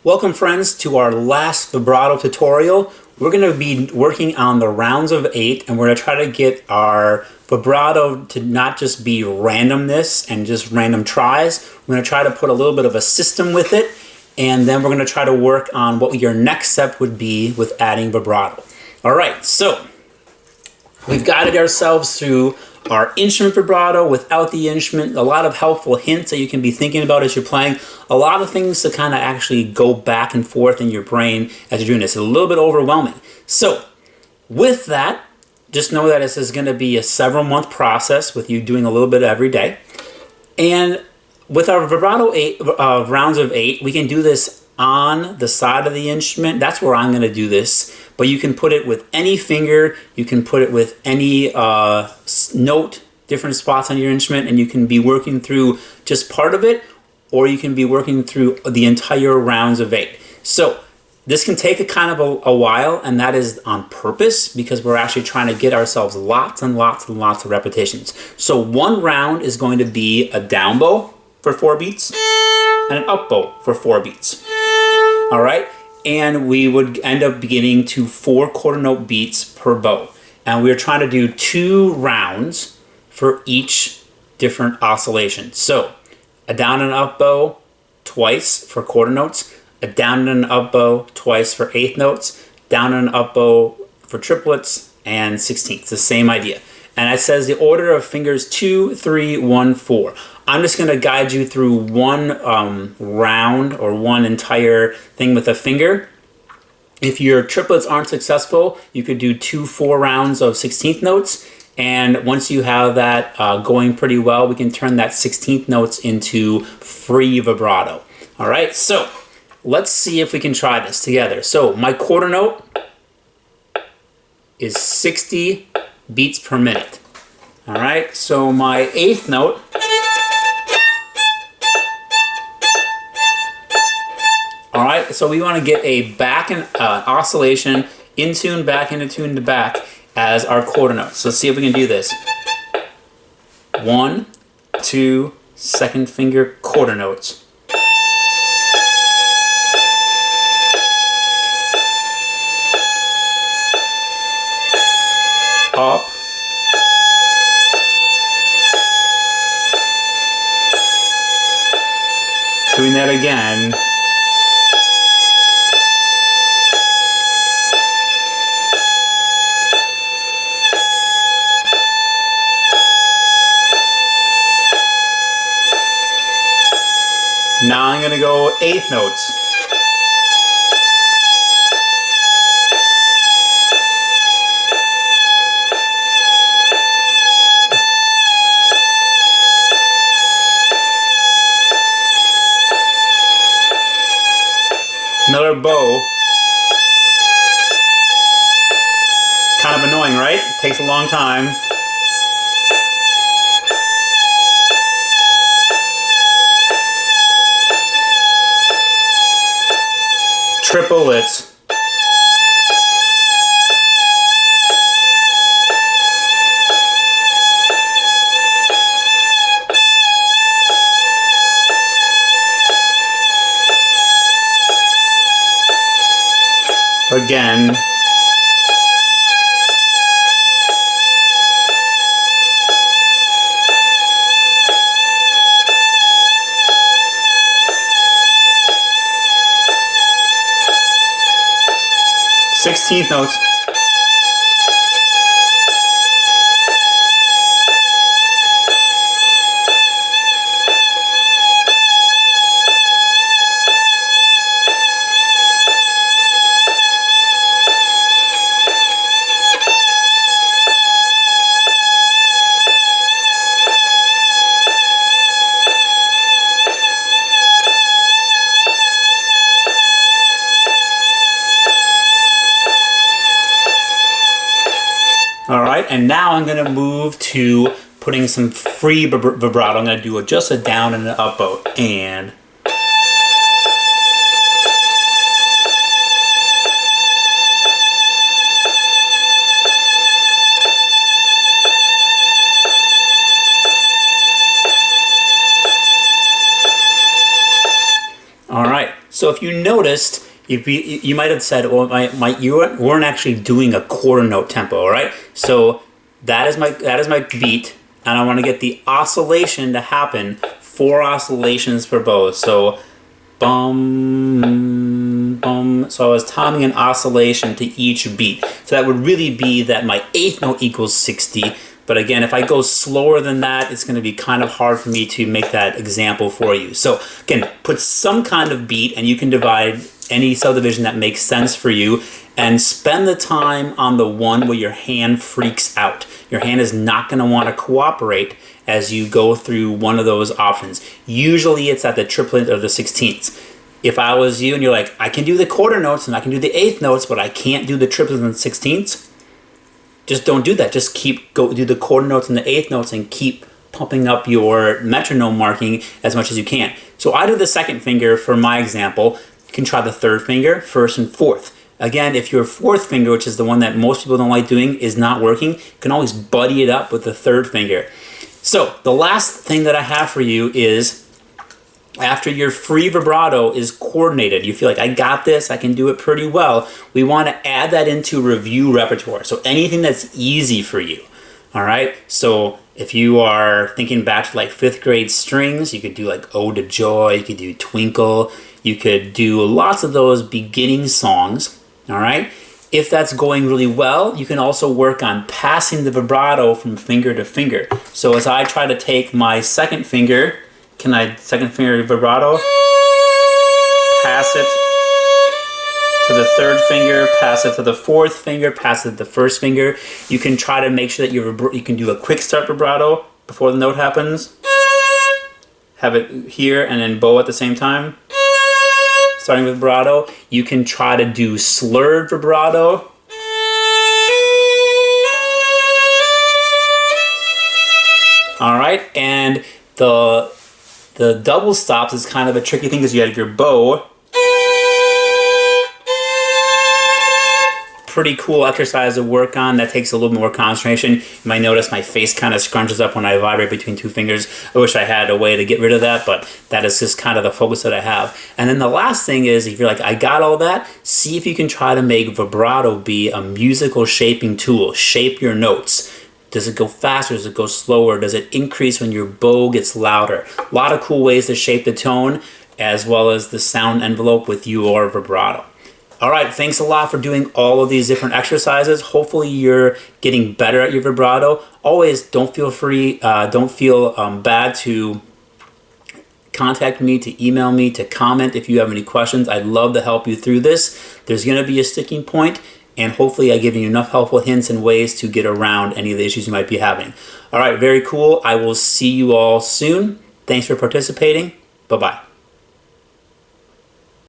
Welcome friends to our last vibrato tutorial. We're going to be working on the rounds of 8 and we're going to try to get our vibrato to not just be randomness and just random tries. We're going to try to put a little bit of a system with it, and then we're going to try to work on what your next step would be with adding vibrato. Alright, so we've guided ourselves through our instrument vibrato without the instrument, a lot of helpful hints that you can be thinking about as you're playing, a lot of things to kind of actually go back and forth in your brain as you're doing this. It's a little bit overwhelming. So with that, just know that this is going to be a several month process with you doing a little bit every day. And with our vibrato rounds of 8, we can do this on the side of the instrument. That's where I'm going to do this. But you can put it with any finger, you can put it with any note, different spots on your instrument, and you can be working through just part of it, or you can be working through the entire rounds of 8. So this can take a kind of a while, and that is on purpose because we're actually trying to get ourselves lots and lots and lots of repetitions. So one round is going to be a down bow for 4 beats and an up bow for 4 beats. All right? And we would end up getting to 4 quarter note beats per bow. And we're trying to do 2 rounds for each different oscillation. So a down and up bow twice for quarter notes, a down and an up bow twice for eighth notes, down and an up bow for triplets and sixteenths. The same idea. And it says the order of fingers 2, 3, 1, 4. I'm just going to guide you through one round or one entire thing with a finger. If your triplets aren't successful, you could do 2 4 rounds of 16th notes. And once you have that going pretty well, we can turn that 16th notes into free vibrato. All right, so let's see if we can try this together. So my quarter note is 60 beats per minute. All right, so my eighth note all right, so we want to get a back and oscillation in tune, back, into tune to back as our quarter notes. So let's see if we can do this. 1, 2, second finger quarter notes. Up. Doing that again. Now I'm going to go eighth notes. Another bow. Kind of annoying, right? Takes a long time. Triplets. Again. Sixteenth notes. All right, and now I'm going to move to putting some free vibrato. I'm going to do just a down and an up bow. And all right, So if you noticed, you might have said, well, you weren't actually doing a quarter note tempo, all right? So that is my beat, and I want to get the oscillation to happen, 4 oscillations per bow. So bum, bum. So I was timing an oscillation to each beat. So that would really be that my 8th note equals 60. But again, if I go slower than that, it's going to be kind of hard for me to make that example for you. So again, put some kind of beat, and you can divide any subdivision that makes sense for you, and spend the time on the one where your hand freaks out. Your hand is not going to want to cooperate as you go through one of those options. Usually it's at the triplet or the 16ths. If I was you and you're like, I can do the quarter notes and I can do the 8th notes, but I can't do the triplets and 16ths, just don't do that. Just do the quarter notes and the 8th notes and keep pumping up your metronome marking as much as you can. So I do the 2nd finger for my example. You can try the 3rd finger, 1st and 4th. Again, if your 4th finger, which is the one that most people don't like doing, is not working, you can always buddy it up with the 3rd finger. So the last thing that I have for you is, after your free vibrato is coordinated, you feel like, I got this, I can do it pretty well, we want to add that into review repertoire. So anything that's easy for you, all right? So if you are thinking back to like 5th grade strings, you could do like Ode to Joy, you could do Twinkle, you could do lots of those beginning songs, all right? If that's going really well, you can also work on passing the vibrato from finger to finger. So as I try to take my 2nd finger, can I 2nd finger vibrato? Pass it to the 3rd finger, pass it to the 4th finger, pass it to the 1st finger. You can try to make sure that you can do a quick start vibrato before the note happens. Have it here and then bow at the same time. Starting with vibrato. You can try to do slurred vibrato. All right, and the double stops is kind of a tricky thing because you have your bow. Pretty cool exercise to work on. That takes a little more concentration. You might notice my face kind of scrunches up when I vibrate between 2 fingers. I wish I had a way to get rid of that, but that is just kind of the focus that I have. And then the last thing is, if you're like, I got all that, see if you can try to make vibrato be a musical shaping tool. Shape your notes. Does it go faster? Does it go slower? Does it increase when your bow gets louder? A lot of cool ways to shape the tone as well as the sound envelope with your vibrato. All right, thanks a lot for doing all of these different exercises. Hopefully you're getting better at your vibrato. Always don't feel bad to contact me, to email me, to comment if you have any questions. I'd love to help you through this. There's gonna be a sticking point, and hopefully I give you enough helpful hints and ways to get around any of the issues you might be having. All right, very cool. I will see you all soon. Thanks for participating. Bye-bye.